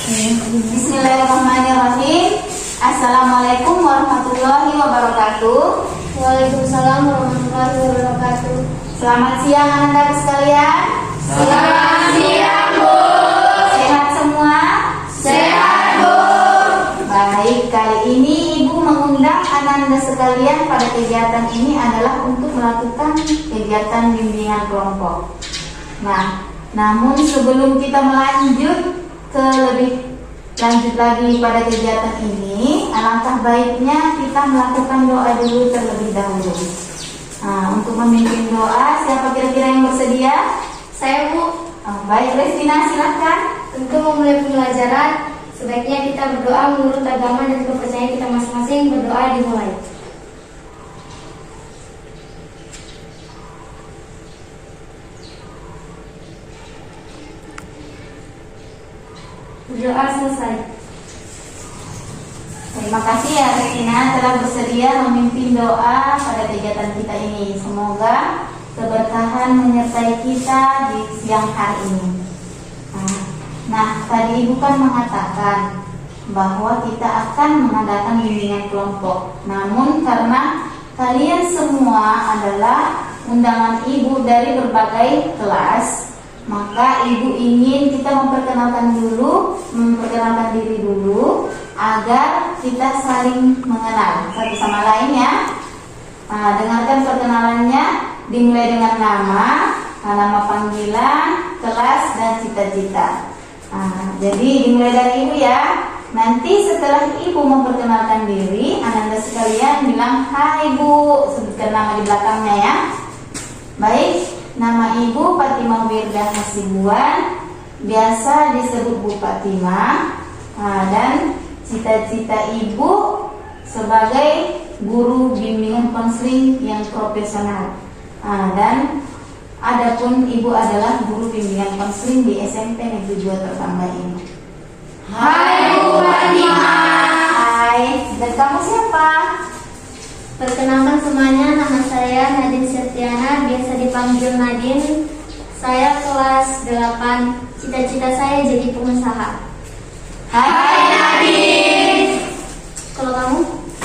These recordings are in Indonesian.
Bismillahirrahmanirrahim. Assalamualaikum warahmatullahi wabarakatuh. Waalaikumsalam warahmatullahi wabarakatuh. Selamat siang anak-anak sekalian. Selamat siang, Bu. Sehat semua? Sehat, Bu. Baik, kali ini Ibu mengundang anak-anak sekalian pada kegiatan ini adalah untuk melakukan kegiatan bimbingan kelompok. Nah, namun sebelum kita lebih lanjut lagi pada kegiatan ini, alangkah baiknya kita melakukan doa dulu terlebih dahulu. Nah, untuk memimpin doa, siapa kira-kira yang bersedia? Saya, Bu. Baik, Restina, silahkan. Untuk memulai pembelajaran, sebaiknya kita berdoa menurut agama dan kepercayaan kita masing-masing. Berdoa dimulai. Berdoa selesai. Terima kasih ya Restina telah bersedia memimpin doa pada kegiatan kita ini. Semoga keberkahan menyertai kita di siang hari ini. Nah, tadi Ibu kan mengatakan bahwa kita akan mengadakan bimbingan kelompok. Namun karena kalian semua adalah undangan Ibu dari berbagai kelas, maka Ibu ingin kita memperkenalkan diri dulu agar kita saling mengenal satu sama lain ya. Dengarkan perkenalannya, dimulai dengan nama panggilan, kelas dan cita-cita. Jadi dimulai dari Ibu ya. Nanti setelah Ibu memperkenalkan diri, anak-anak sekalian bilang hai Bu, sebutkan nama di belakangnya ya. Baik, nama Ibu Fatimah Wirdah Hasibuan, biasa disebut Bu Fatimah. Dan cita-cita Ibu sebagai guru bimbingan konseling yang profesional. Dan adapun Ibu adalah guru bimbingan konseling di SMP Negeri 2 Tertambah ini. Hai Bu Fatimah. Hai, dan kamu siapa? Perkenalkan semuanya, nama saya Nadine Septiana, biasa dipanggil Nadine. Saya kelas 8, cita-cita saya jadi pengusaha. Hai Nadine. Kalau kamu?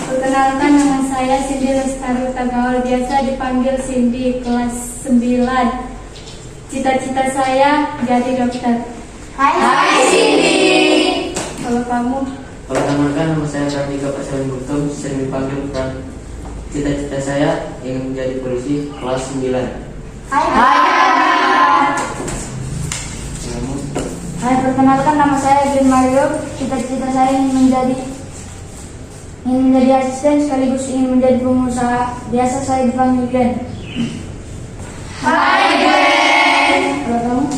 Perkenalkan, nama saya Cindy Lestari Tagawal, biasa dipanggil Cindy, kelas 9. Cita-cita saya jadi dokter. Hai Cindy. Kalau kamu? Perkenalkan, nama saya Kartika Pasawan Butum, sering dipanggil Pran. Cita-cita saya ingin menjadi polisi, kelas 9. Hai. Hai, perkenalkan, nama saya Edwin Mario, cita-cita saya ingin menjadi asisten sekaligus ingin menjadi pengusaha, biasa saya dipanggil Glenn. Hai Glenn. Kalau kamu?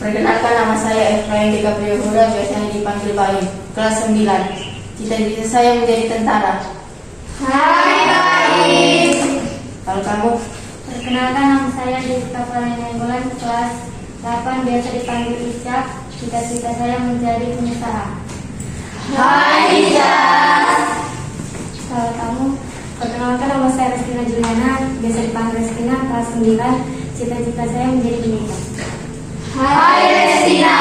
Perkenalkan, nama saya Efraim Dika Priyohuda, biasanya dipanggil Bayu, kelas 9. Cita-cita saya menjadi tentara. Hai Bayu. Kalau kamu? Perkenalkan, nama saya Jessica Paranenggolan, kelas 8, biasa dipanggil Ica. Cita-cita saya menjadi pengusaha. Hai Ijaz. Kalau kamu? Perkenalkan, nama saya Restina Juliana, biasa dipanggil Restina, kelas 9. Cita-cita saya menjadi penikah. Hai Restina.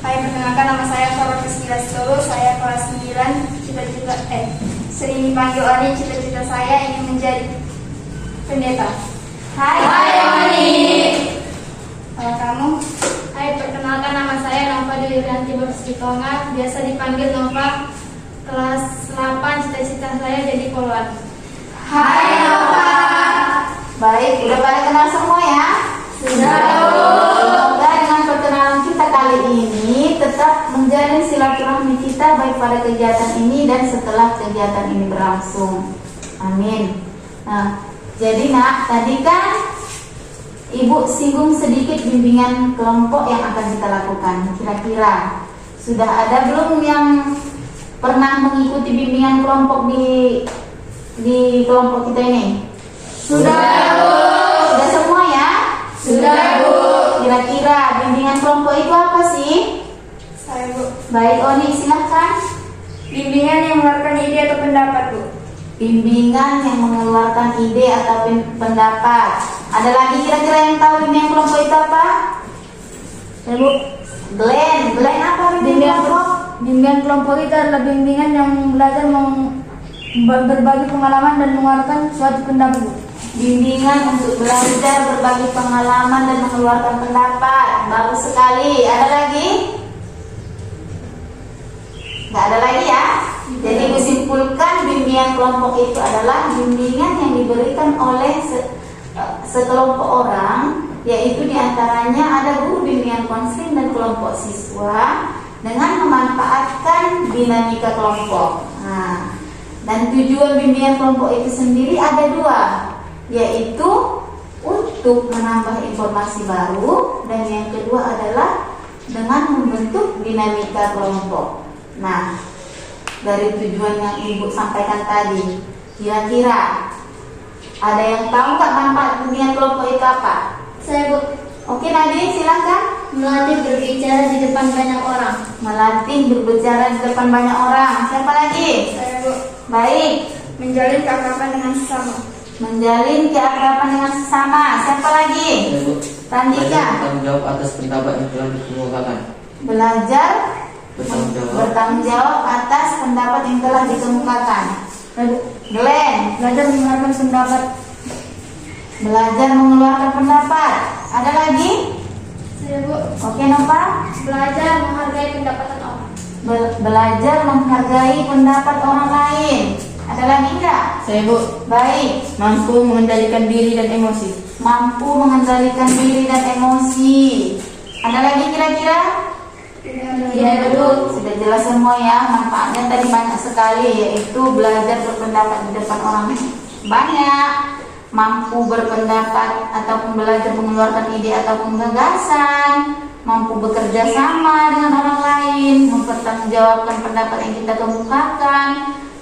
Hai, perkenalkan, nama saya Farah Kristina Solo, saya kelas 9, sering dipanggil Oni, cita-cita saya ingin menjadi pendeta. Hai Oni. Kalau kamu? Hai, perkenalkan, nama saya Nova Duyurianti Bersitonga, biasa dipanggil Nova, kelas 8, cita-cita saya jadi poluan. Hai Nova. Baik, udah pada kenal semua ya? Sudah. Semoga dengan perkenalan kita kali ini tetap menjalin silaturahmi kita baik pada kegiatan ini dan setelah kegiatan ini berlangsung. Amin. Nah, jadi Nak, tadi kan Ibu singgung sedikit bimbingan kelompok yang akan kita lakukan. Kira-kira sudah ada belum yang pernah mengikuti bimbingan kelompok di kelompok kita ini? Sudah, Bu. Sudah semua ya? Sudah, Bu. Kira-kira bimbingan kelompok itu apa sih? Saya, Bu. Baik, Oni silahkan. Bimbingan yang mengeluarkan ide atau pendapat, Bu. Bimbingan yang mengeluarkan ide atau pendapat. Ada lagi kira-kira yang tahu bimbingan kelompok itu apa? Saya, Bu. Glenn apa bimbingan kelompok? Bimbingan kelompok itu adalah bimbingan yang belajar berbagi pengalaman dan mengeluarkan suatu pendapat, Bu. Bimbingan untuk belajar berbagi pengalaman dan mengeluarkan pendapat. Bagus sekali. Ada lagi? Nggak ada lagi ya? Jadi kusimpulkan bimbingan kelompok itu adalah bimbingan yang diberikan oleh sekelompok orang, yaitu diantaranya ada guru bimbingan konseling dan kelompok siswa dengan memanfaatkan dinamika kelompok. Nah, dan tujuan bimbingan kelompok itu sendiri ada dua, yaitu untuk menambah informasi baru, dan yang kedua adalah dengan membentuk dinamika kelompok. Nah, dari tujuan yang Ibu sampaikan tadi, kira-kira ada yang tahu nggak manfaat bimbingan kelompok itu apa? Saya, Bu. Oke, Nadine silakan. Melatih berbicara di depan banyak orang. Melatih berbicara di depan banyak orang. Siapa lagi? Saya, Bu. Baik. Menjalin keakraban dengan sesama. Menjalin keakraban dengan sesama. Siapa lagi? Saya, Bu. Randika. Belajar bertanggung jawab atas pendapat yang telah dikemukakan. Belajar Bertanggung jawab atas pendapat yang telah dikemukakan. Glenn. Belajar mengeluarkan pendapat. Belajar mengeluarkan pendapat. Ada lagi? Saya, Bu. Oke, Nova. Belajar menghargai pendapatan orang. Belajar menghargai pendapat orang lain. Ada lagi enggak? Saya, Bu. Baik. Mampu mengendalikan diri dan emosi. Mampu mengendalikan diri dan emosi. Ada lagi kira-kira? Iya, Bu. Sudah jelas semua ya. Manfaatnya tadi banyak sekali, yaitu belajar berpendapat di depan orang banyak, mampu berpendapat ataupun belajar mengeluarkan ide ataupun gagasan, mampu bekerja sama dengan orang lain, mempertanggungjawabkan pendapat yang kita kemukakan,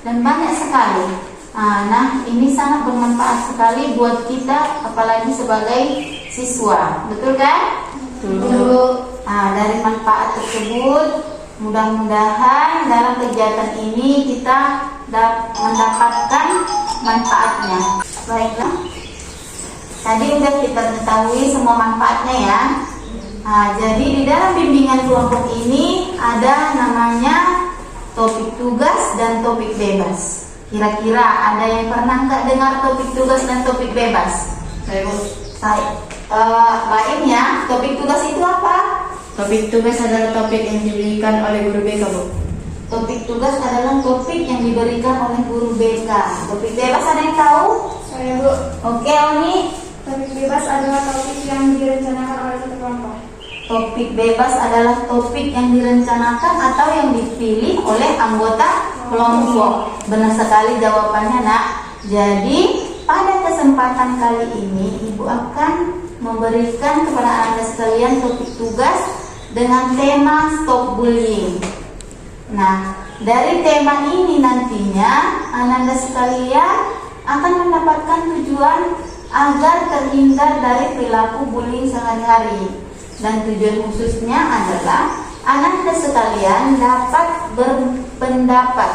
dan banyak sekali. Nah, ini sangat bermanfaat sekali buat kita, apalagi sebagai siswa. Betul kan? Bu. Dari manfaat tersebut, mudah-mudahan dalam kegiatan ini kita mendapatkan manfaatnya. Baiklah, tadi sudah kita ketahui semua manfaatnya ya. Jadi di dalam bimbingan kelompok ini ada namanya topik tugas dan topik bebas. Kira-kira ada yang pernah nggak dengar topik tugas dan topik bebas? Saya, Bu. Lain ya, topik tugas itu apa? Topik tugas adalah topik yang diberikan oleh guru BK, Bu. Topik tugas adalah topik yang diberikan oleh guru BK. Topik bebas ada yang tahu? Saya, Bu. Oke, Oni. Topik bebas adalah topik yang direncanakan oleh satu kelompok. Topik bebas adalah topik yang direncanakan atau yang dipilih oleh anggota kelompok. Benar sekali jawabannya, Nak. Jadi, pada kesempatan kali ini, Ibu akan memberikan kepada Anda sekalian topik tugas dengan tema stop bullying. Nah, dari tema ini nantinya Anda sekalian akan mendapatkan tujuan agar terhindar dari perilaku bullying sehari-hari. Dan tujuan khususnya adalah Anda sekalian dapat berpendapat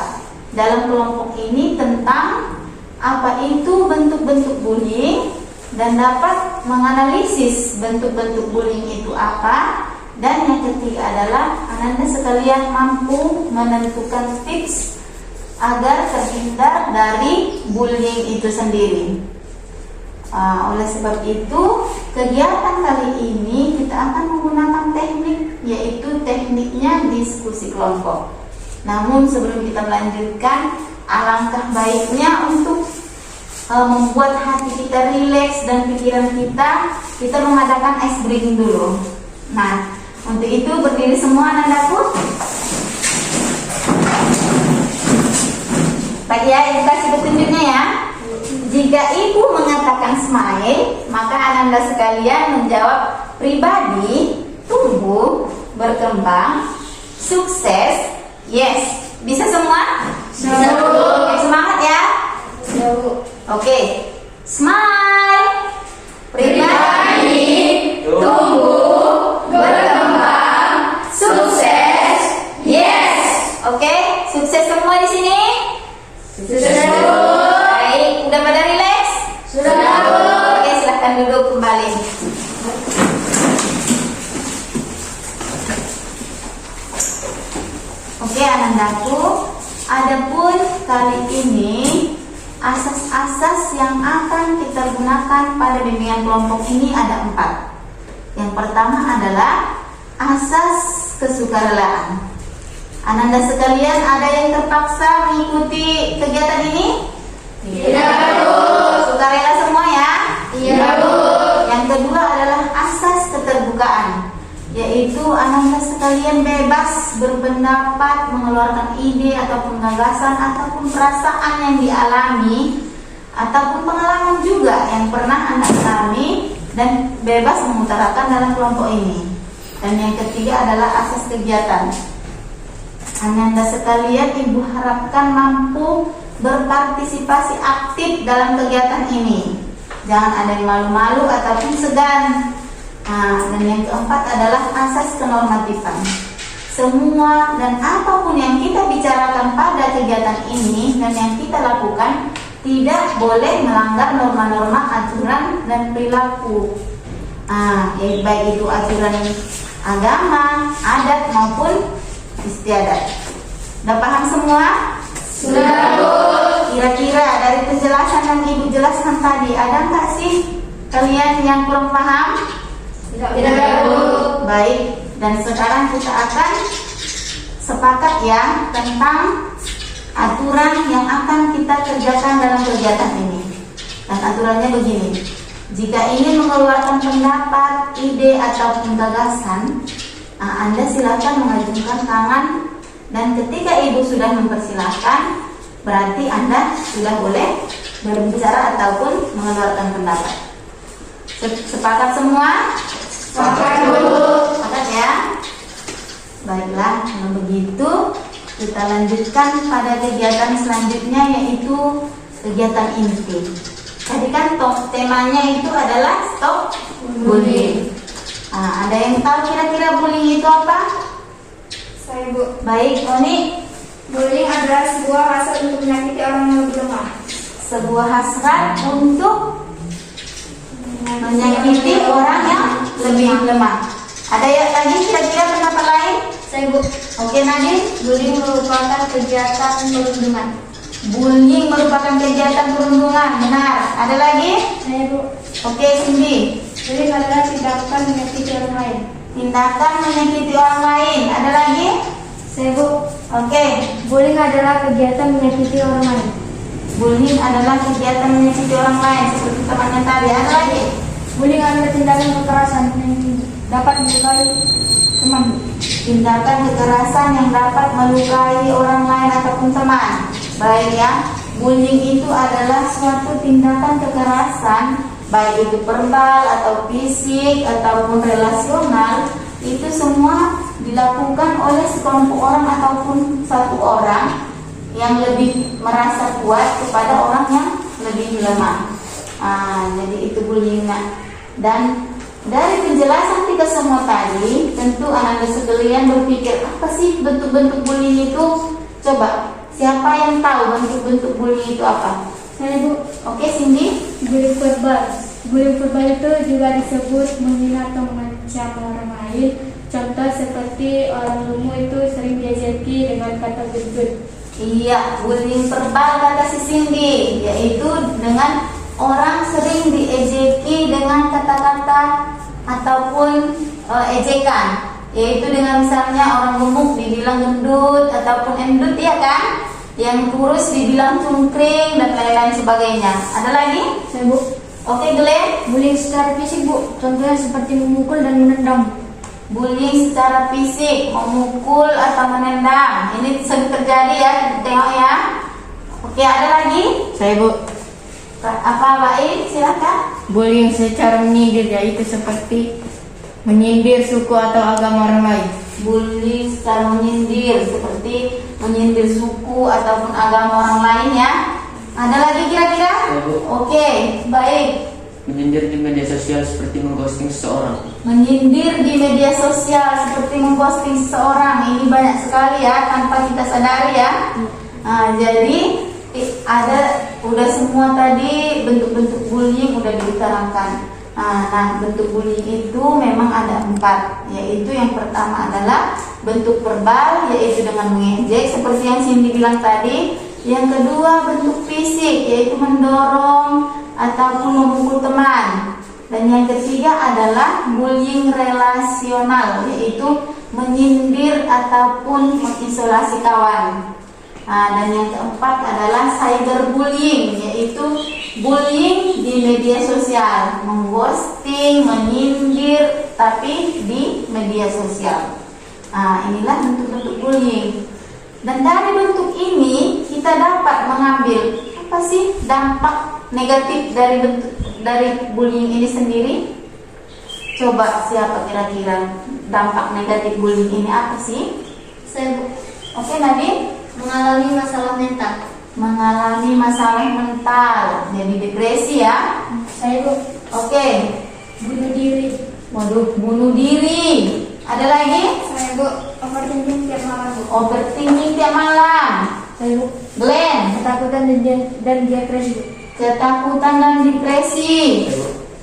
dalam kelompok ini tentang apa itu bentuk-bentuk bullying dan dapat menganalisis bentuk-bentuk bullying itu apa. Dan yang ketiga adalah Anda sekalian mampu menentukan tips agar terhindar dari bullying itu sendiri. Oleh sebab itu, kegiatan kali ini kita akan menggunakan teknik, yaitu tekniknya diskusi kelompok. Namun sebelum kita melanjutkan, alangkah baiknya untuk membuat hati kita rileks dan pikiran kita mengadakan ice breaking dulu. Nah, untuk itu berdiri semua anak-anakku. Baik ya, ibu kasih petunjuknya ya. Jika ibu mengatakan smile, maka Anda sekalian menjawab pribadi, tumbuh, berkembang, sukses, yes. Bisa semua? Bisa, Bu. Oke, semangat ya. Bisa, Bu. Oke, smile, pribadi, tumbuh, berkembang, sukses, yes. Oke, sukses semua di sini. Sukses, Bu. Baik, udah pada rileks? Sudah, Bu. Oke, silahkan duduk kembali. Oke, Anandaku. Adapun kali ini asas-asas yang akan kita gunakan pada bimbingan kelompok ini ada 4. Yang pertama adalah asas kesukarelaan. Ananda sekalian, ada yang terpaksa mengikuti kegiatan ini? Tidak, Bu. Sukarela semua ya? Iya, Bu. Yang kedua adalah asas keterbukaan, yaitu Ananda sekalian bebas berpendapat, mengeluarkan ide ataupun gagasan ataupun perasaan yang dialami ataupun pengalaman juga yang pernah Anda alami dan bebas mengutarakan dalam kelompok ini. Dan yang ketiga adalah asas kegiatan. Ananda sekalian, Ibu harapkan mampu berpartisipasi aktif dalam kegiatan ini. Jangan ada yang malu-malu ataupun segan. Nah, dan yang keempat adalah asas kenormatifan. Semua dan apapun yang kita bicarakan pada kegiatan ini dan yang kita lakukan tidak boleh melanggar norma-norma aturan dan perilaku. Baik itu aturan agama, adat maupun istiadat. Udah paham semua? Sudah, Bu. Kira-kira dari penjelasan yang Ibu jelaskan tadi, ada nggak sih kalian yang belum paham? Tidak, Bu. Baik, dan sekarang kita akan sepakat ya tentang aturan yang akan kita kerjakan dalam kegiatan ini. Dan aturannya begini: jika ingin mengeluarkan pendapat, ide ataupun gagasan, Anda silakan mengajukan tangan, dan ketika Ibu sudah mempersilahkan, berarti Anda sudah boleh berbicara ataupun mengeluarkan pendapat. Sepakat semua? Sepakat, Bu. Sepakat ya? Baiklah, kalau begitu kita lanjutkan pada kegiatan selanjutnya, yaitu kegiatan inti. Tadi kan temanya itu adalah stop bullying. Ada yang tahu kira-kira bullying itu apa? Saya, Bu. Baik, Oni. Bullying adalah sebuah hasrat untuk menyakiti orang yang lebih lemah. Sebuah hasrat untuk menyakiti orang yang lebih lemah. Ada yang lagi kira-kira pendapat lain? Saya, Bu. Oke, Nadine. Bullying merupakan kegiatan perundungan. Bullying merupakan kegiatan perundungan. Benar. Ada lagi? Saya, Bu. Oke, Cindy. Bullying adalah tindakan menyakiti orang lain. Tindakan menyakiti orang lain. Ada lagi? Saya, Bu. Oke. Bullying adalah kegiatan menyakiti orang lain. Bullying adalah kegiatan menyakiti orang lain, seperti temannya tadi. Ada lagi? Bullying adalah tindakan kekerasan yang dapat melukai teman. Tindakan kekerasan yang dapat melukai orang lain ataupun teman. Baik ya. Bullying itu adalah suatu tindakan kekerasan, baik itu verbal atau fisik ataupun relasional. Itu semua dilakukan oleh sekelompok orang ataupun satu orang yang lebih merasa kuat kepada orang yang lebih lemah. Jadi itu bullying. Dan dari penjelasan kita semua tadi, tentu anak sekalian berpikir, apa sih bentuk-bentuk bullying itu? Coba, siapa yang tahu bentuk-bentuk bullying itu apa? Saya, Bu. Oke, Cindy. Bullying verbal. Bullying verbal itu juga disebut menghina atau mengancam orang lain. Contoh seperti orang lumpuh itu sering diejeki dengan kata good. Iya, bullying verbal kata si Cindy, yaitu dengan orang sering diejeki dengan kata-kata ataupun ejekan, yaitu dengan misalnya orang gemuk dibilang gendut ataupun endut, ya kan? Yang kurus dibilang cungkring dan lain-lain sebagainya. Ada lagi? Saya, Bu. Oke, Glenn. Bullying secara fisik, Bu. Contohnya seperti memukul dan menendang. Bullying secara fisik, memukul atau menendang. Ini sering terjadi ya, tengok ya. Oke, ada lagi? Saya, Bu. Apa, Baik? Silakan. Bullying secara menyindir, yaitu seperti menyindir suku atau agama orang lain. Bullying secara menyindir, seperti menyindir suku ataupun agama orang lain ya. Ada lagi kira-kira? Ya, Bu. Oke, baik. Menyindir di media sosial seperti mengghosting seseorang. Menyindir di media sosial seperti memposting seseorang, ini banyak sekali ya tanpa kita sadari ya. Jadi udah semua tadi bentuk-bentuk bullying udah diutarakan. Nah, bentuk bullying itu memang ada 4, yaitu yang pertama adalah bentuk verbal yaitu dengan mengejek seperti yang Cindy bilang tadi. Yang kedua bentuk fisik yaitu mendorong ataupun memukul teman. Dan yang ketiga adalah bullying relasional yaitu menyindir ataupun mengisolasi kawan. Dan yang keempat adalah cyberbullying yaitu bullying di media sosial, mengghosting, menyindir tapi di media sosial. Inilah bentuk-bentuk bullying. Dan dari bentuk ini kita dapat mengambil apa sih dampak negatif dari bullying ini sendiri? Coba siapa kira-kira dampak negatif bullying ini apa sih? Saya, Bu. Oke, Nadine. Mengalami masalah mental. Mengalami masalah mental, jadi depresi ya. Saya, Bu. Oke. Bunuh diri. Waduh, bunuh diri. Ada lagi? Saya, Bu, overthinking tiap malam, Bu. Overthinking tiap malam. Saya, Bu. Glenn, Ketakutan dan depresi, Bu. ketakutan dan depresi.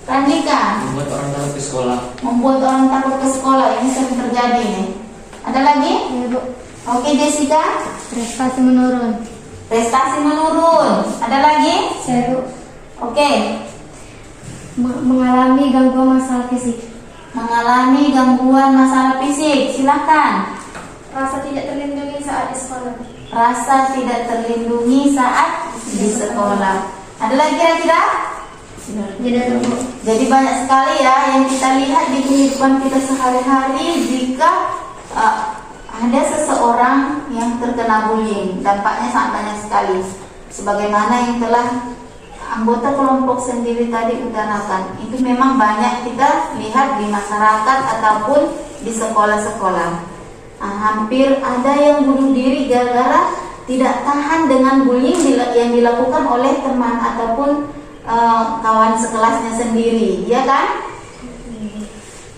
Randika, Membuat orang takut ke sekolah. membuat orang takut ke sekolah, ini sering terjadi nih. Ada lagi? Saya, Bu. Oke, Jessica. Prestasi menurun. Prestasi menurun. Ada lagi? Saya, Bu. Oke. Mengalami gangguan masalah fisik. Mengalami gangguan masalah fisik. Silakan. Rasa tidak terlindungi saat di sekolah. Rasa tidak terlindungi saat di sekolah. Ada lagi kira-kira? Jadi, Bu. Jadi banyak sekali ya yang kita lihat di kehidupan kita sehari-hari jika ada seseorang yang terkena bullying. Dampaknya sangat banyak sekali. Sebagaimana yang telah anggota kelompok sendiri tadi utarakan, itu memang banyak kita lihat di masyarakat ataupun di sekolah-sekolah. Hampir ada yang bunuh diri gara-gara tidak tahan dengan bullying yang dilakukan oleh teman ataupun kawan sekelasnya sendiri, ya kan?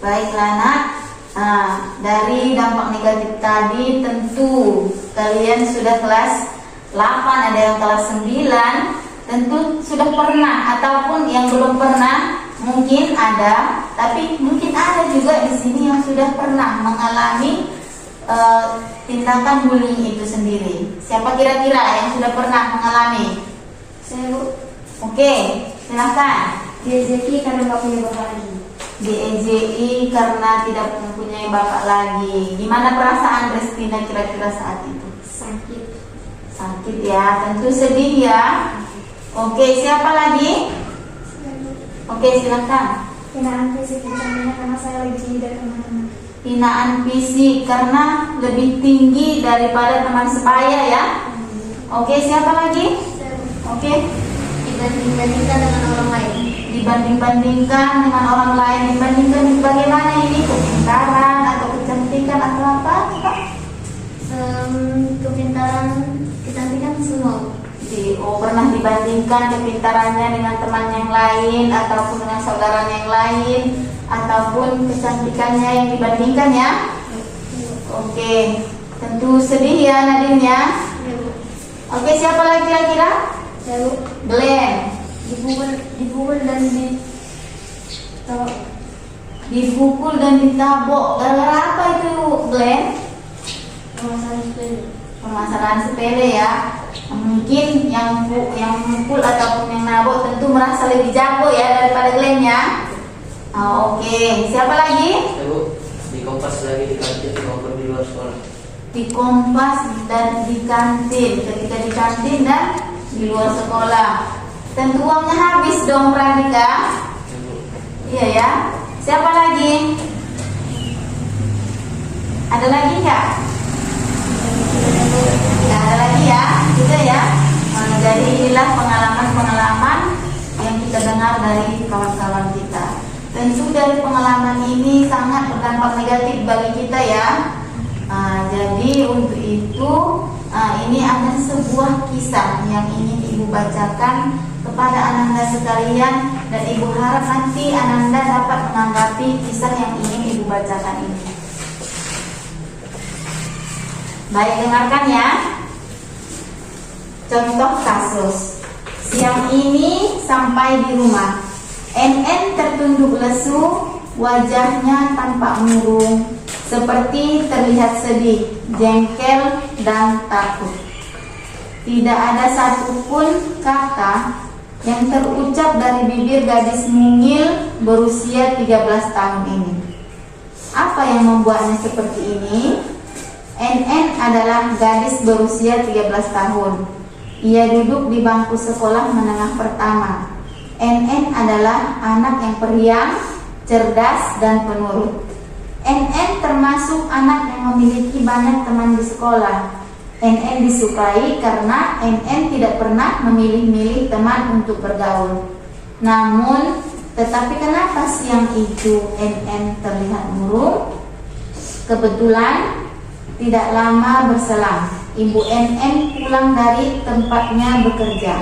Baiklah nak, dari dampak negatif tadi tentu kalian sudah kelas 8, ada yang kelas 9, tentu sudah pernah ataupun yang belum pernah mungkin ada, tapi mungkin ada juga di sini yang sudah pernah mengalami tindakan bullying itu sendiri. Siapa kira-kira yang sudah pernah mengalami? Saya, Bu. Oke, silakan. Diejeki karena nggak punya bapak lagi. Diejeki karena tidak mempunyai bapak lagi. Gimana perasaan Restina kira-kira saat itu? Sakit. Sakit ya, tentu sedih ya. Oke, siapa lagi? Saya, Bu. Oke, silakan. Hinaan fisik contohnya karena saya lebih tinggi dari teman-teman. Hinaan fisik karena lebih tinggi daripada teman sebaya ya. Oke, siapa lagi? Saya, Bu. Oke, Dibanding-bandingkan dengan orang lain. dibanding-bandingkan dengan orang lain. Dibandingkan bagaimana ini? Kepintaran atau kecantikan atau apa? Kepintaran, kecantikan semua. Pernah dibandingkan kepintarannya dengan teman yang lain ataupun dengan saudaranya yang lain ataupun kecantikannya yang dibandingkan ya. Oke, tentu sedih ya Nadine ya. Oke, siapa lagi kira-kira? Saya, Bu. Glenn. Dipukul dan Dipukul dan ditabok. Gara-gara apa itu Glenn? permasalahan sepele. Permasalahan sepele ya. Mungkin yang mukul ataupun yang nabok tentu merasa lebih jago ya daripada Glenn ya. Oke, siapa lagi? Saya, Bu. Di kompas lagi di kantin maupun di luar sekolah. Di kompas dan di kantin. Ketika di kantin dan di luar sekolah. Tentu uangnya habis dong Pradika. Ya, Bu. Iya ya. Siapa lagi? Ada lagi nggak? Nggak ada lagi ya. Sudah ya. Jadi inilah pengalaman-pengalaman yang kita dengar dari kawan-kawan kita. Tentu dari pengalaman ini sangat berdampak negatif bagi kita ya. Jadi untuk itu ini ada sebuah kisah yang ingin Ibu bacakan kepada Ananda sekalian, dan Ibu harap nanti Ananda dapat menanggapi kisah yang ingin Ibu bacakan ini. Baik, dengarkan ya. Contoh kasus. Siang ini sampai di rumah, NN tertunduk lesu, wajahnya tampak murung. seperti terlihat sedih, jengkel, dan takut. Tidak ada satupun kata yang terucap dari bibir gadis mungil berusia 13 tahun ini. Apa yang membuatnya seperti ini? NN adalah gadis berusia 13 tahun. Ia duduk di bangku sekolah menengah pertama. NN adalah anak yang periang, cerdas, dan penurut. NN termasuk anak yang memiliki banyak teman di sekolah. NN disukai karena NN tidak pernah memilih-milih teman untuk bergaul. Namun, tetapi kenapa siang itu NN terlihat murung? Kebetulan tidak lama berselang, Ibu NN pulang dari tempatnya bekerja.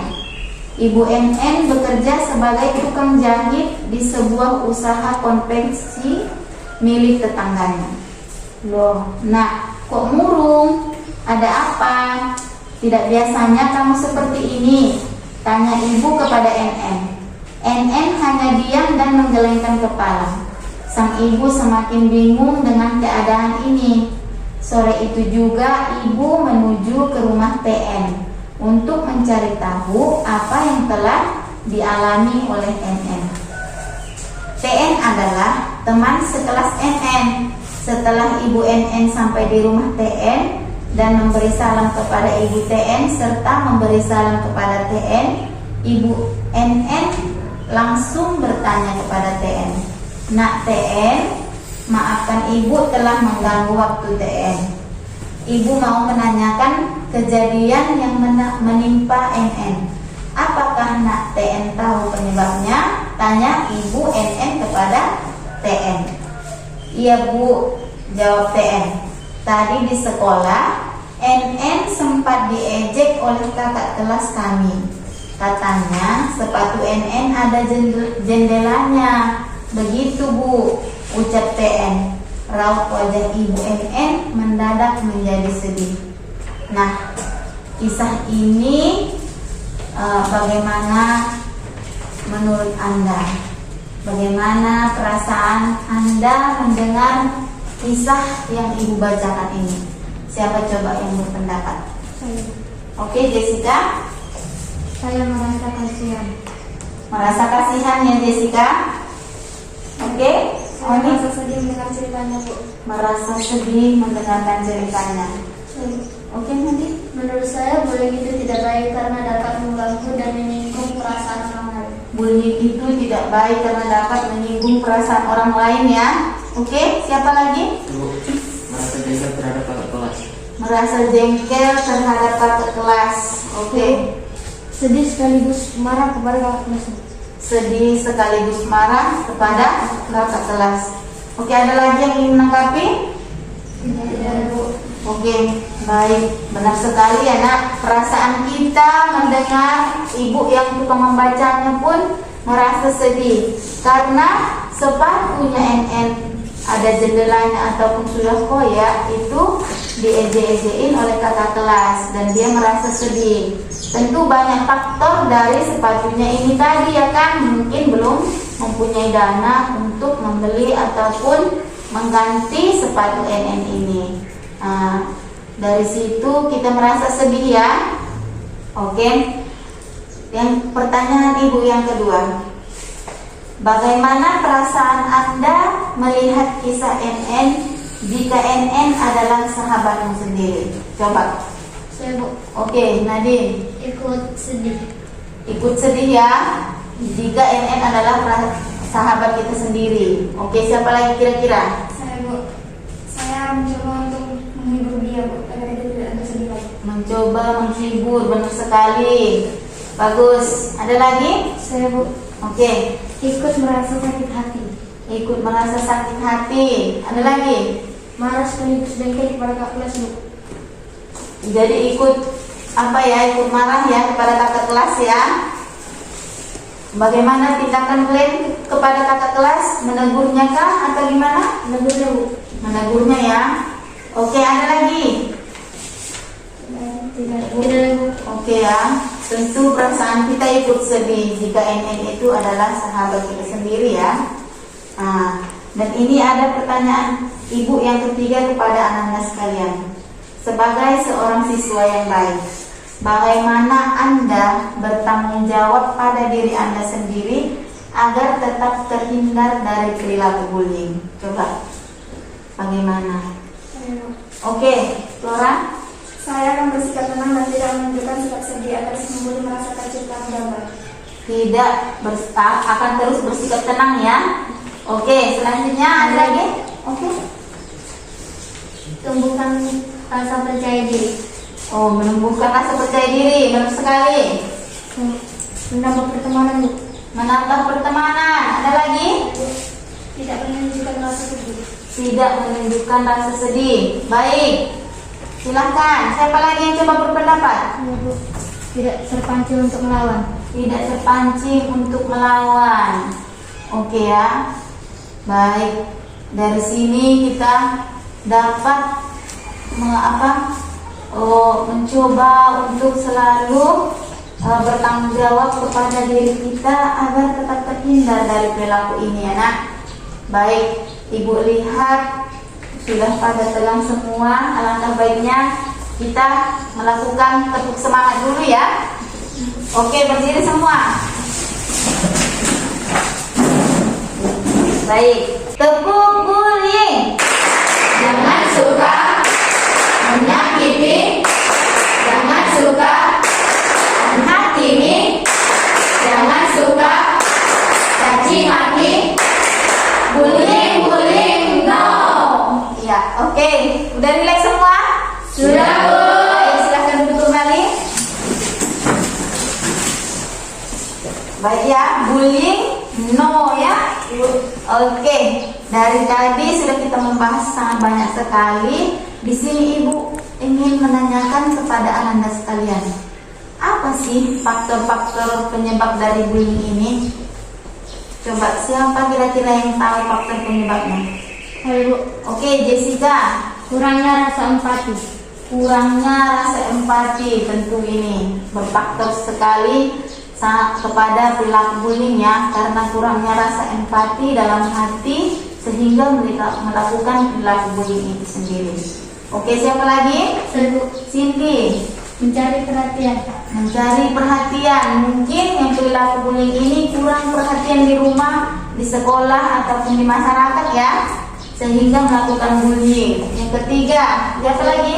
Ibu NN bekerja sebagai tukang jahit di sebuah usaha konveksi milik tetangganya. Loh, nak, kok murung? Ada apa? Tidak biasanya kamu seperti ini, tanya ibu kepada NN. NN hanya diam dan menggelengkan kepala. Sang ibu semakin bingung dengan keadaan ini. Sore itu juga ibu menuju ke rumah TN untuk mencari tahu apa yang telah dialami oleh NN. TN adalah teman sekelas NN. Setelah ibu NN sampai di rumah TN dan memberi salam kepada ibu TN serta memberi salam kepada TN, ibu NN langsung bertanya kepada TN, "Nak TN, maafkan ibu telah mengganggu waktu TN. Ibu mau menanyakan kejadian yang menimpa NN. Apakah nak TN tahu penyebabnya?" Tanya ibu NN kepada TN. "Iya bu," jawab TN. "Tadi di sekolah NN sempat diejek oleh kakak kelas kami. Katanya sepatu NN ada jendelanya. Begitu bu," ucap TN. Raut wajah ibu NN mendadak menjadi sedih. Nah, kisah ini bagaimana menurut Anda? Bagaimana perasaan Anda mendengar kisah yang ibu bacakan ini? Siapa coba yang berpendapat? Saya. Oke, Jessica. Saya merasa kasihan. Merasa kasihan ya Jessica? Oke. Saya Oni? merasa sedih mendengar ceritanya, Bu. Merasa sedih mendengarkan ceritanya. Saya. Oke, nanti. Menurut saya bullying itu tidak baik karena dapat mengganggu dan menyinggung perasaan orang lain. Bullying itu tidak baik karena dapat menyinggung perasaan orang lain ya. Oke, siapa lagi? Ibu merasa jengkel terhadap kakak kelas. Merasa jengkel terhadap kakak kelas. Oke. Sedih sekaligus marah kepada kakak kelas. Sedih sekaligus marah kepada kakak kelas. Oke, ada lagi yang ingin menanggapi? Tidak, Bu. Oke, baik, benar sekali ya nak. Perasaan kita mendengar ibu yang tukang membacanya pun merasa sedih karena sepatunya NN ada jendelanya ataupun sudah koyak itu diejek-ejekin oleh kakak kelas dan dia merasa sedih. Tentu banyak faktor dari sepatunya ini tadi ya kan, mungkin belum mempunyai dana untuk membeli ataupun mengganti sepatu NN ini. Nah, dari situ kita merasa sedih ya. Oke. Yang pertanyaan ibu yang kedua, bagaimana perasaan Anda melihat kisah NN jika NN adalah sahabatmu sendiri? Coba. Saya, Bu, Oke, Nadine. ikut sedih. Ikut sedih ya jika NN adalah sahabat kita sendiri. Oke, siapa lagi kira-kira? Saya, Bu. Saya mencoba untuk menghibur dia, Bu, agar dia tidak ada sedih lagi. Mencoba menghibur, benar sekali. Bagus. Ada lagi? Saya, Bu, Oke. ikut merasa sakit hati. Ikut merasa sakit hati. Ada lagi? Marah sekaligus jengkel kepada kakak kelas, Bu. Jadi ikut apa ya? Ikut marah ya kepada kakak kelas ya. Bagaimana tindakan kalian kepada kakak kelas? Menegurnya kah atau gimana? Menegurnya, Bu. Menegurnya ya. Oke, ada lagi? Tidak, Bu. Oke ya. Tentu perasaan kita ikut sedih jika NN itu adalah sahabat kita sendiri ya. Nah, dan ini ada pertanyaan ibu yang ketiga kepada anak-anak sekalian. Sebagai seorang siswa yang baik, bagaimana Anda bertanggung jawab pada diri Anda sendiri agar tetap terhindar dari perilaku bullying? Coba, bagaimana? Oke, Flora? Saya akan bersikap tenang dan tidak menunjukkan sikap sedih agar si pembuli merasakan cerita gambar. Tidak akan terus bersikap tenang ya. Oke, selanjutnya ada lagi? Oke. Tumbuhkan rasa percaya diri. Oh, menumbuhkan rasa percaya diri, benar sekali. Menambah pertemanan, Bu. Menambah pertemanan. Ada lagi? Tidak menunjukkan rasa sedih. Tidak menunjukkan rasa sedih. Baik. Silahkan. Siapa lagi yang coba berpendapat? Ya, Bu. Tidak terpancing untuk melawan. Tidak terpancing untuk melawan. Oke ya. Baik. Dari sini kita dapat mencoba untuk selalu bertanggung jawab kepada diri kita agar tetap terhindar dari perilaku ini ya nak. Baik, Ibu lihat sudah pada tegang semua. Alangkah baiknya kita melakukan tepuk semangat dulu ya. Oke, berdiri semua. Baik, tepuk bullying. Jangan suka menyakiti, jangan suka menghakimi, jangan suka caci maki. Bullying, bullying, no. Ya, oke. Udah relax semua? Sudah, Bu. Baik, silahkan duduk kembali. Baik ya, bullying, no ya. Oke, dari tadi sudah kita membahas sangat banyak sekali. Di sini Ibu ingin menanyakan kepada anak-anak sekalian, apa sih faktor-faktor penyebab dari bullying ini? Coba, siapa kira-kira yang tahu faktor penyebabnya? Ayo, Bu. Oke, Jessica. Kurangnya rasa empati. Kurangnya rasa empati tentu ini berfaktor sekali kepada perilaku bullying ya, karena kurangnya rasa empati dalam hati sehingga melakukan perilaku bullying itu sendiri. Oke, siapa lagi? Saya, Bu. Cindy. Mencari perhatian. Mencari perhatian. Mungkin yang perilaku bullying ini kurang perhatian di rumah, di sekolah ataupun di masyarakat ya, sehingga melakukan bullying. Yang ketiga, siapa lagi?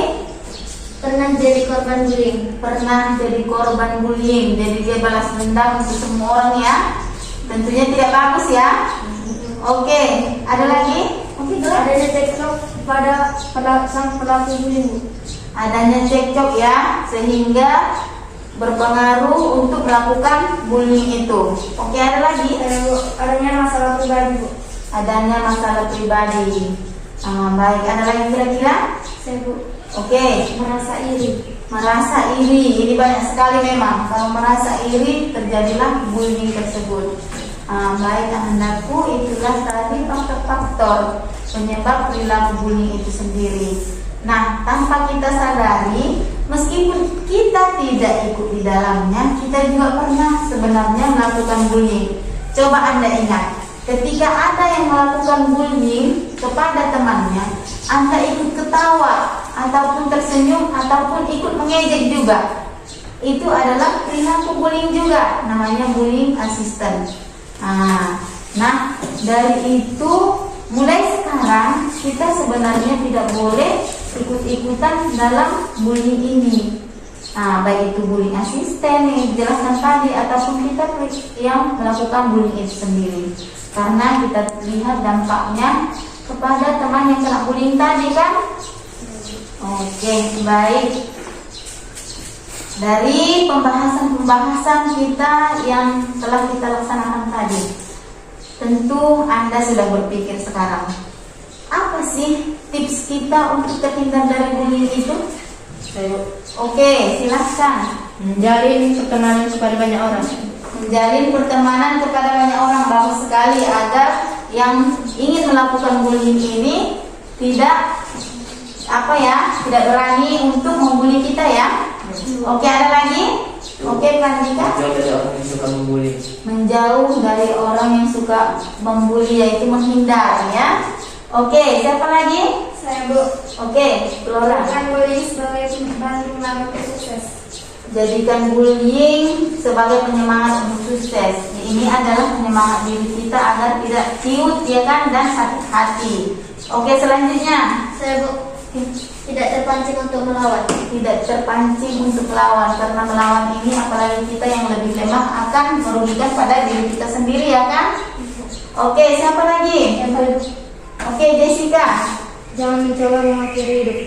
Pernah jadi korban bullying. Pernah jadi korban bullying. Jadi dia balas dendam untuk semua orang ya. Tentunya tidak bagus ya. Oke, ada lagi? Oke, Adanya cekcok pada sang pelaku bullying. adanya cekcok ya, sehingga berpengaruh untuk melakukan bullying itu. Oke, ada lagi? Adanya masalah pribadi, Bu. Adanya masalah pribadi. Baik, ada lagi kira-kira? Saya, Bu. Oke, Merasa iri. merasa iri. Ini banyak sekali memang. Kalau merasa iri, terjadilah bullying tersebut. Baik anak-anakku, itulah tadi faktor-faktor penyebab perilaku bullying itu sendiri. Nah, tanpa kita sadari, meskipun kita tidak ikut di dalamnya, kita juga pernah sebenarnya melakukan bullying. Coba Anda ingat, ketika ada yang melakukan bullying kepada temannya, Anda ikut ketawa, ataupun tersenyum, ataupun ikut mengejek juga. Itu adalah perilaku bullying juga, namanya bullying assistant. Nah, dari itu mulai sekarang kita sebenarnya tidak boleh ikut-ikutan dalam bullying ini. Baik itu bullying asisten yang dijelaskan tadi ataupun kita yang melakukan bullying itu sendiri. Karena kita lihat dampaknya kepada teman yang kena bullying tadi kan. Oke, baik. Dari pembahasan kita yang telah kita laksanakan tadi, tentu Anda sudah berpikir sekarang, apa sih tips kita untuk terhindar dari bullying itu? Oke, silahkan. Menjalin pertemanan kepada banyak orang. Menjalin pertemanan kepada banyak orang, bagus sekali, agar yang ingin melakukan bullying ini tidak tidak berani untuk membuli kita ya. Oke, ada lagi? Oke, Pranjika. Menjauh dari orang yang suka membuli. Menjauh dari orang yang suka membuli, yaitu menghindar ya. Oke, siapa lagi? Saya Bu. Oke, Flora. Bukan bullying sebagai penyemangat untuk sukses. Jadikan bullying sebagai penyemangat untuk sukses. Ini adalah penyemangat diri kita agar tidak ciut ya kan dan sakit hati. Oke, selanjutnya Saya Bu, tidak terpancing untuk melawan. tidak terpancing untuk melawan, karena melawan ini apalagi kita yang lebih lemah akan merugikan pada diri kita sendiri ya kan. Oke, siapa lagi? Oke, Jessica. Jangan mencoba mengakhiri hidup.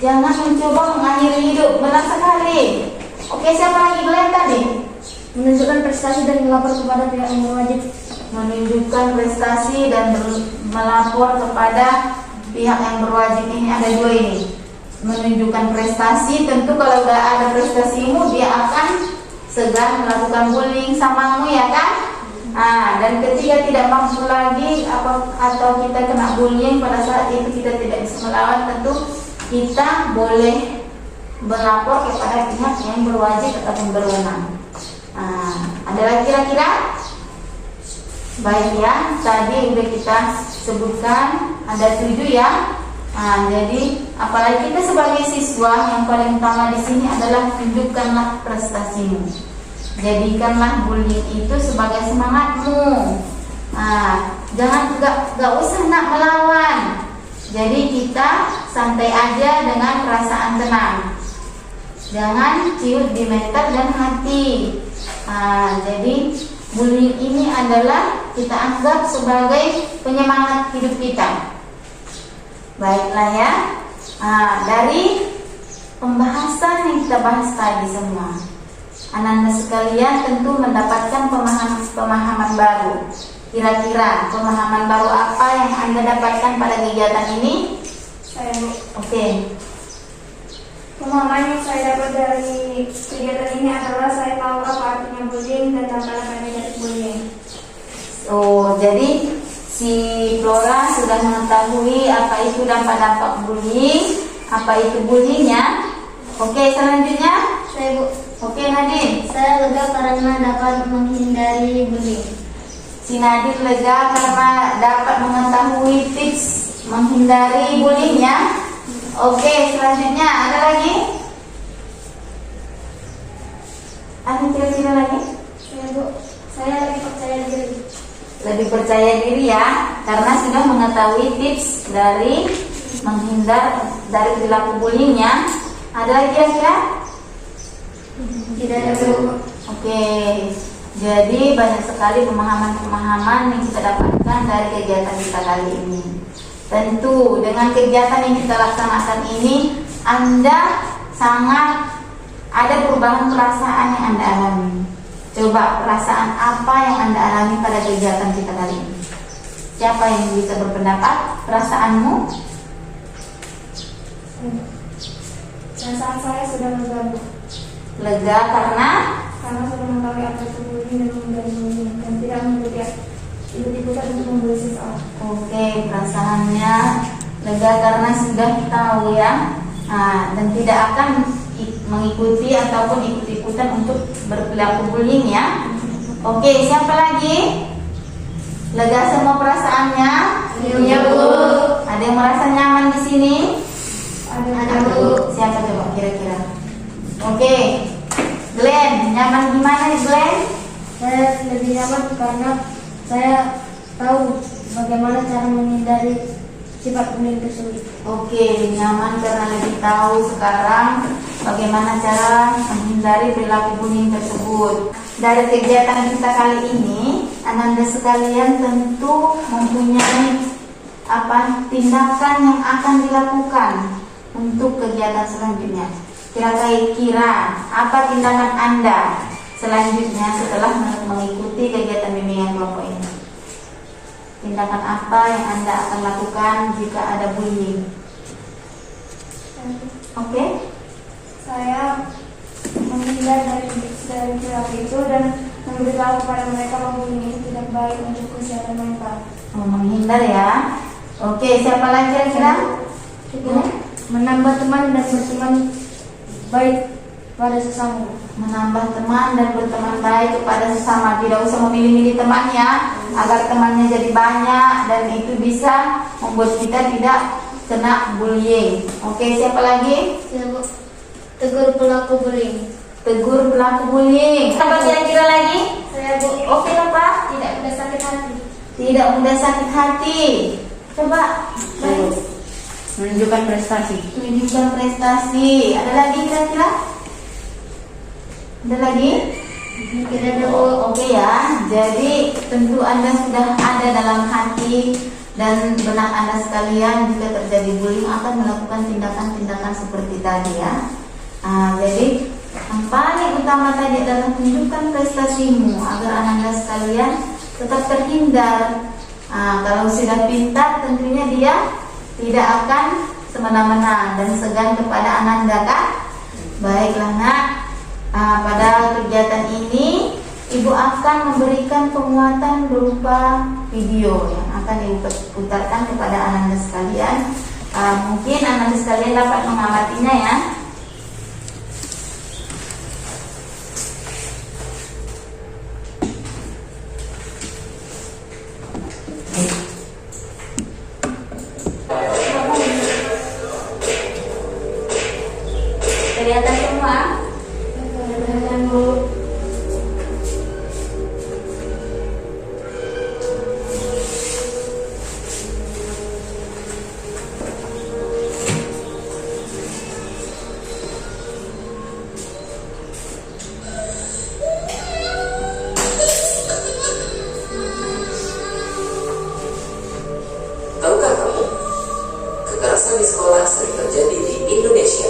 Jangan mencoba mengakhiri hidup. Benar sekali. Oke, siapa lagi? Glenn tadi. Menunjukkan prestasi dan melapor kepada pihak yang berwajib. Menunjukkan prestasi dan melapor kepada pihak yang berwajib. Ini ada dua ini. Menunjukkan prestasi, tentu kalau udah ada prestasimu dia akan segera melakukan bullying samamu ya kan. Dan ketika tidak mampu lagi atau kita kena bullying pada saat itu kita tidak bisa melawan, tentu kita boleh melapor kepada pihak yang berwajib ataupun berwenang. Ada lagi kira-kira? Baik ya, tadi udah kita sebutkan ada 7 ya. Jadi apalagi kita sebagai siswa yang paling utama di sini adalah tunjukkanlah prestasimu. Jadikanlah bullying itu sebagai semangatmu. Jangan gak usah nak melawan. Jadi kita santai aja dengan perasaan tenang. Jangan ciut di mata dan hati. Jadi bullying ini adalah kita anggap sebagai penyemangat hidup kita. Baiklah ya. Dari pembahasan yang kita bahas tadi semua, Ananda sekalian tentu mendapatkan pemahaman baru. Kira-kira pemahaman baru apa yang Anda dapatkan pada kegiatan ini? Saya Bu. Oke. Pemahaman yang saya dapat dari kegiatan ini adalah saya tahu apa artinya bullying dan dampak negatif bullying. Jadi si Flora sudah mengetahui apa itu dampak-dampak bullying, apa itu bullyingnya. Oke, selanjutnya Saya Bu, oke Nadine. saya lega karena dapat menghindari bullying. Si Nadine lega karena dapat mengetahui tips menghindari bullyingnya. Oke, selanjutnya ada lagi? Ada kira-kira lagi? Saya Bu, saya lebih percaya diri. Lebih percaya diri ya, karena sudah mengetahui tips dari menghindar dari perilaku bullyingnya. Ada lagi kira-kira? Tidak ada Bu. Oke, jadi banyak sekali pemahaman-pemahaman yang kita dapatkan dari kegiatan kita kali ini. Tentu dengan kegiatan yang kita laksanakan ini, Anda sangat ada perubahan perasaan yang Anda alami. Coba perasaan apa yang Anda alami pada kegiatan kita kali ini? Siapa yang bisa berpendapat? Perasaanmu? Perasaan saya sudah mengganggu Lega karena karena sudah mengetahui apa itu bullying dan menghindari bullying dan tidak membuat ikut-ikutan untuk membuli seseorang. oke, perasaannya lega karena sudah tahu ya, dan tidak akan mengikuti ataupun ikut-ikutan untuk berperilaku bullying ya. Oke, siapa lagi? Lega semua perasaannya? Iya, Bu. Ada yang merasa nyaman di sini? Ada Bu. Siapa coba kira-kira? Oke, Glenn, nyaman gimana nih Glenn? Saya lebih nyaman karena saya tahu bagaimana cara menghindari sifat bullying tersebut. Oke, nyaman karena lebih tahu sekarang bagaimana cara menghindari perilaku bullying tersebut. Dari kegiatan kita kali ini, Ananda sekalian tentu mempunyai tindakan yang akan dilakukan untuk kegiatan selanjutnya. Kira-kira apa tindakan Anda selanjutnya setelah mengikuti kegiatan bimbingan kelompok ini? Tindakan apa yang Anda akan lakukan jika ada bullying? Oke? Saya menghindar dari perilaku itu dan memberitahu kepada mereka bahwa bullying ini tidak baik untuk kesehatan mental. Menghindar ya. Oke, siapa lagi kira-kira? Menambah teman dan berteman baik pada sesama. Menambah teman dan berteman baik kepada sesama. Tidak usah memilih-milih temannya agar temannya jadi banyak dan itu bisa membuat kita tidak kena bullying. Oke, siapa lagi? Saya Bu. Tegur pelaku bullying. Tegur pelaku bullying. Apa kira-kira lagi? Saya Bu. Oke lah Pak. Tidak mudah sakit hati. Tidak mudah sakit hati. Coba baik. Menunjukkan prestasi. Menunjukkan prestasi. Ada lagi kira-kira? Ada lagi? Mungkin ada Bu. Oke ya. Jadi tentu Anda sudah ada dalam hati dan benak Anda sekalian jika terjadi bullying akan melakukan tindakan-tindakan seperti tadi ya. Jadi yang paling utama tadi adalah tunjukkan prestasimu agar Anda sekalian tetap terhindar. Kalau sudah pintar tentunya dia tidak akan semena-mena dan segan kepada Ananda kan? Baiklah nak, pada kegiatan ini Ibu akan memberikan penguatan berupa video yang akan Ibu putarkan kepada Ananda sekalian. Mungkin Ananda sekalian dapat mengamatinya ya. Kelihatan semua? Kelihatan Bu. Tahukah kamu, kekerasan di sekolah sering terjadi di Indonesia.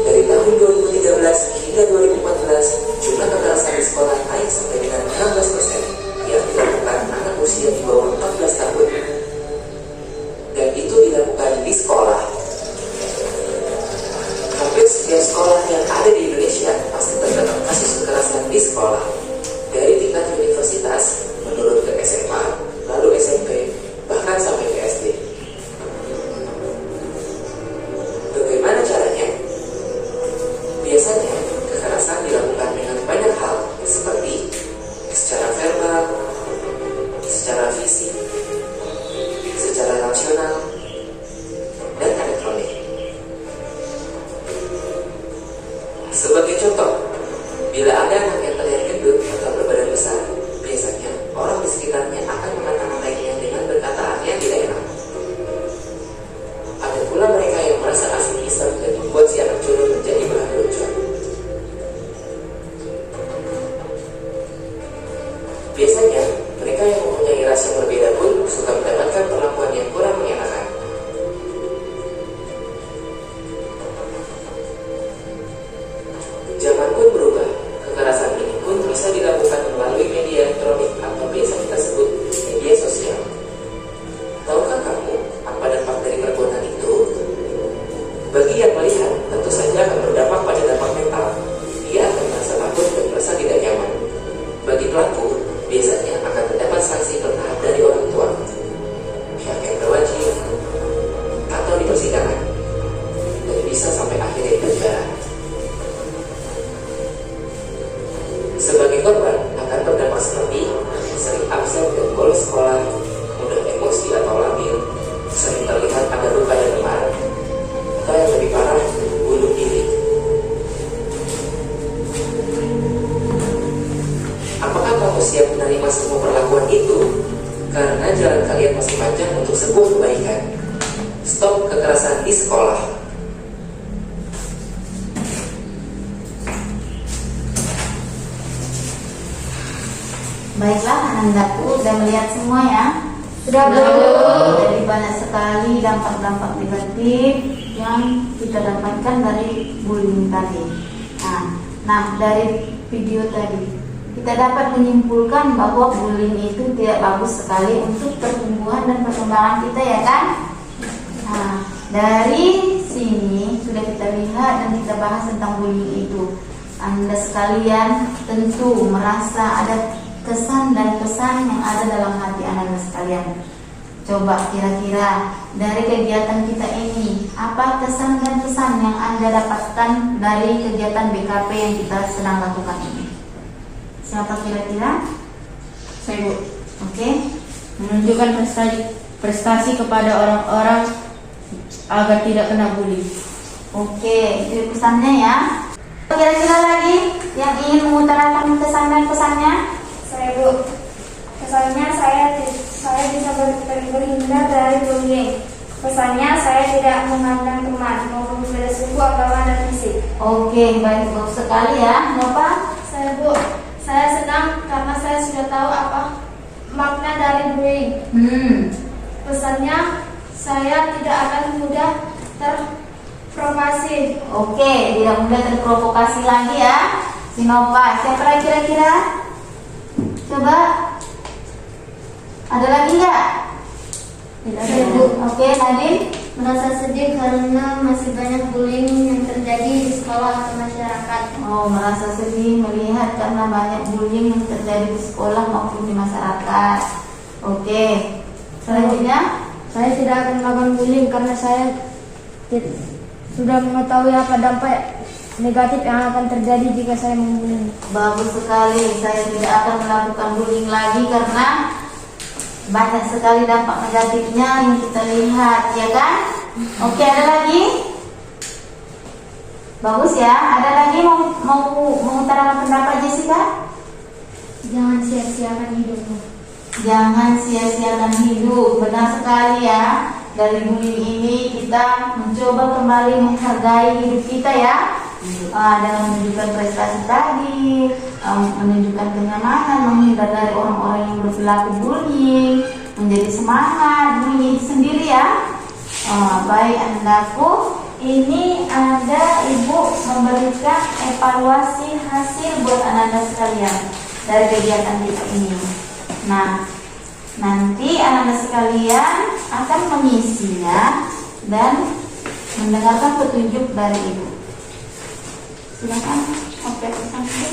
Dari tahun 2013 hingga 2014, jumlah kekerasan di sekolah naik sampai dengan 16% yang dilakukan anak usia di bawah 14 tahun. Dan itu dilakukan di sekolah. Hampir setiap sekolah yang ada di Indonesia pasti terdapat kasus kekerasan di sekolah. Dari tingkat universitas, menurun ke SMA, lalu SMP, bahkan sampai ke SD. Bagaimana caranya? Biasanya, kekerasan dilakukan dengan banyak hal, seperti secara verbal, secara fisik, secara rasional, dan elektronik. Sebagai contoh, bila ada anak yang terlihat gendut atau berbadan besar, biasanya orang di sekitarnya akan mengata-ngatainnya dengan perkataan yang tidak enak. Ada pula mereka yang merasa asik iseng dan membuat si anak culun menjadi bahan lucuan. Biasanya, mereka yang mempunyai ras yang berbeda pun suka mendapatkan perlakuan yang kurang mengenakan. Zaman pun berubah. Kekerasan ini pun bisa dilakukan melalui media elektronik atau biasa kita sebut media sosial. Tahukah kamu apa dampak dari perbuatan itu? Bagi yang melihat, tentu saja akan berdampak pada dampak mental. Dia akan merasa takut dan merasa tidak nyaman. Bagi pelaku, biasanya akan mendapat sanksi bertahap dari orang tua, pihak yang berwajib, atau di persidangan, dan bisa sampai akhirnya di penjara. Sebagai korban akan berdampak seperti sering absen dan bolos sekolah, mudah emosi atau labil, sering terlihat ada luka dan memar, atau yang lebih parah, bunuh diri. Apakah kamu siap menerima semua perlakuan itu? Karena jalan kalian masih panjang untuk sebuah kebaikan. Stop kekerasan di sekolah. Baiklah, Anandaku sudah melihat semua ya. Sudah Bu. Jadi banyak sekali dampak-dampak negatif yang kita dapatkan dari bullying tadi. Nah, dari video tadi kita dapat menyimpulkan bahwa bullying itu tidak bagus sekali untuk pertumbuhan dan perkembangan kita ya kan? Nah, dari sini sudah kita lihat dan kita bahas tentang bullying itu. Anda sekalian tentu merasa ada kesan dan pesan yang ada dalam hati Anda sekalian. Coba kira-kira dari kegiatan kita ini? Apa kesan dan pesan yang Anda dapatkan dari kegiatan BKP yang kita sedang lakukan ini? Siapa kira-kira? Saya, Bu. Oke. Menunjukkan prestasi kepada orang-orang agar tidak kena bully. Oke, itu pesannya ya. Kira-kira lagi yang ingin mengutarakan kesan dan pesannya? Saya, Bu. Kesannya saya bisa berhindar dari bullying. Pesannya saya tidak memandang teman maupun beda suku, agama, dan fisik. Oke, bagus sekali ya. Nova? Saya, Bu, saya senang karena saya sudah tahu apa makna dari bullying. Pesannya, saya tidak akan mudah terprovokasi. Oke, tidak mudah terprovokasi lagi ya. Si Nova, siapa lagi kira-kira? Coba. Ada lagi nggak? Tidak ada, Bu. Oke, Nadine. Merasa sedih karena masih banyak bullying yang terjadi di sekolah atau masyarakat. Oh, merasa sedih melihat karena banyak bullying yang terjadi di sekolah maupun di masyarakat. Oke. Selanjutnya, Saya tidak akan melakukan bullying karena saya sudah mengetahui apa dampak negatif yang akan terjadi jika saya membullying. bagus sekali. Saya tidak akan melakukan bullying lagi karena banyak sekali dampak negatifnya yang kita lihat, ya kan? Oke, ada lagi? Bagus ya. Ada lagi mau mengutarakan pendapat Jessica? Jangan sia-siakan hidupmu. Jangan sia-siakan hidup. Benar sekali ya. Dari bullying ini kita mencoba kembali menghargai hidup kita ya. Dengan menunjukkan prestasi tadi, menunjukkan kenyamanan, menghindar dari orang-orang yang berperilaku bullying, menjadi semangat bullying sendiri ya. Baik andaku, ini ada ibu memberikan evaluasi hasil buat anak-anak sekalian dari kegiatan kita ini. Nah, nanti anak-anak sekalian akan mengisinya dan mendengarkan petunjuk dari ibu. Silakan, oke, sampai.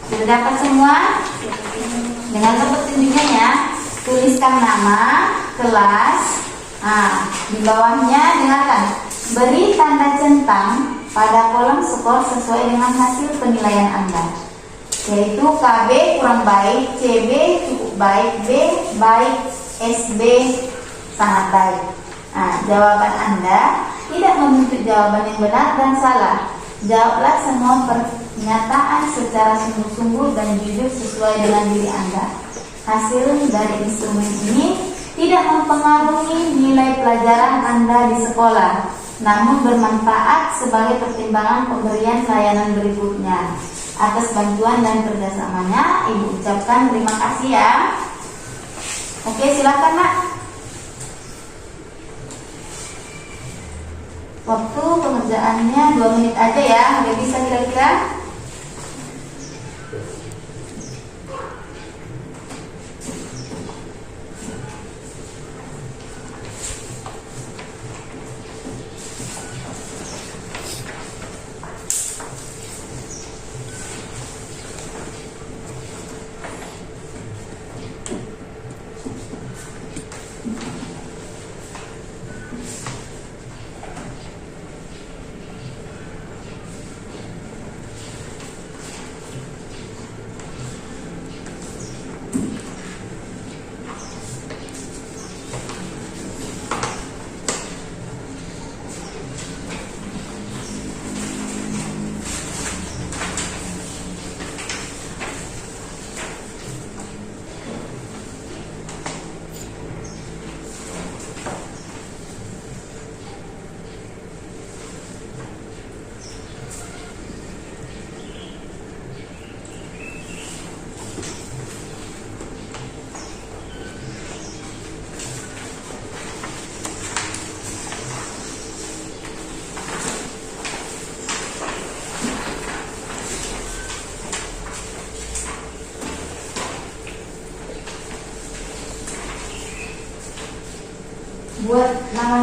Sudah dapat semua? Dengan petunjuknya ya, tuliskan nama, kelas. Di bawahnya dengarkan. Beri tanda centang pada kolom skor sesuai dengan hasil penilaian Anda, yaitu KB kurang baik, CB cukup baik, B baik, SB sangat baik. Jawaban Anda tidak menuntut jawaban yang benar dan salah. Jawablah semua pernyataan secara sungguh-sungguh dan jujur sesuai dengan diri Anda. Hasil dari instrumen ini tidak mempengaruhi nilai pelajaran Anda di sekolah, namun bermanfaat sebagai pertimbangan pemberian layanan berikutnya. Atas bantuan dan kerjasamanya, Ibu ucapkan terima kasih ya. Oke, silakan Nak. Waktu pengerjaannya 2 menit aja ya, udah bisa kira-kira?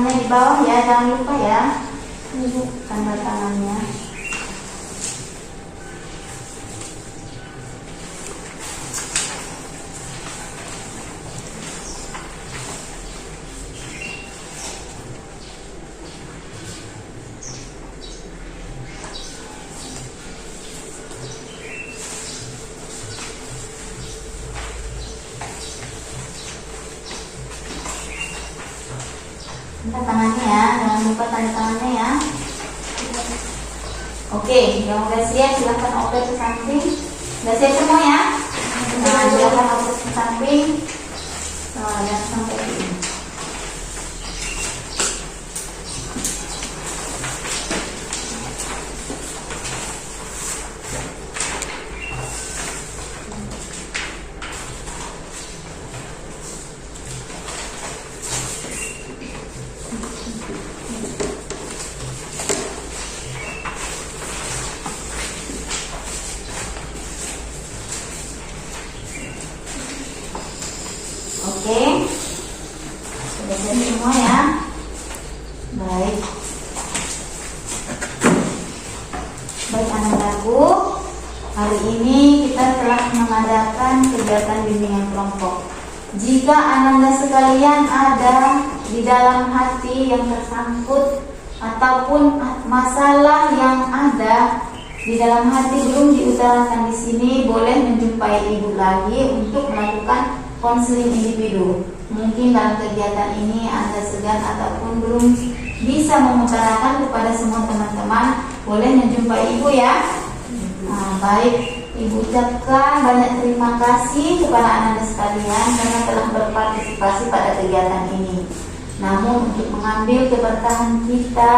tangannya di bawah ya, jangan lupa ya. Tanda tangannya. Tanda tangannya ya, jangan lupa tanda tangannya ya. Oke, yang udah siap silahkan oper ke samping. Udah siap semua ya? Nah, silahkan oper ke samping. Nah, dan sampai sini. Oke, sudah siap semua ya. Baik, anak-anakku, hari ini kita telah mengadakan kegiatan bimbingan kelompok. Jika Ananda sekalian ada di dalam hati yang tersangkut ataupun masalah yang ada di dalam hati belum diutarakan di sini, boleh menjumpai ibu lagi untuk melakukan konseling individu. Mungkin dalam kegiatan ini Anda segan ataupun belum bisa mengutarakan kepada semua teman-teman, boleh menjumpai ibu ya. Nah, baik, ibu ucapkan banyak terima kasih kepada Anda sekalian karena telah berpartisipasi pada kegiatan ini. Namun untuk mengambil keberkahan kita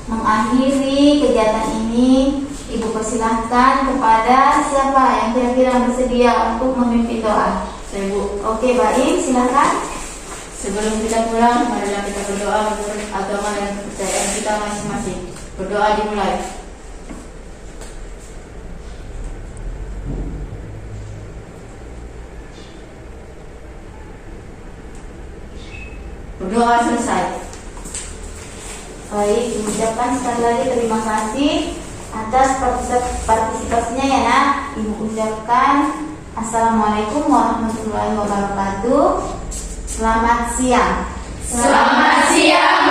mengakhiri kegiatan ini, ibu persilahkan kepada siapa yang kira-kira bersedia untuk memimpin doa. Ibu, Oke, baik, silakan. sebelum kita pulang, marilah kita berdoa menurut agama dan kepercayaan kita masing-masing. Berdoa dimulai. Berdoa selesai. Baik, ucapkan sekali lagi terima kasih atas partisipasinya ya nak. Ibu ucapkan Assalamualaikum warahmatullahi wabarakatuh. Selamat siang. Selamat siang.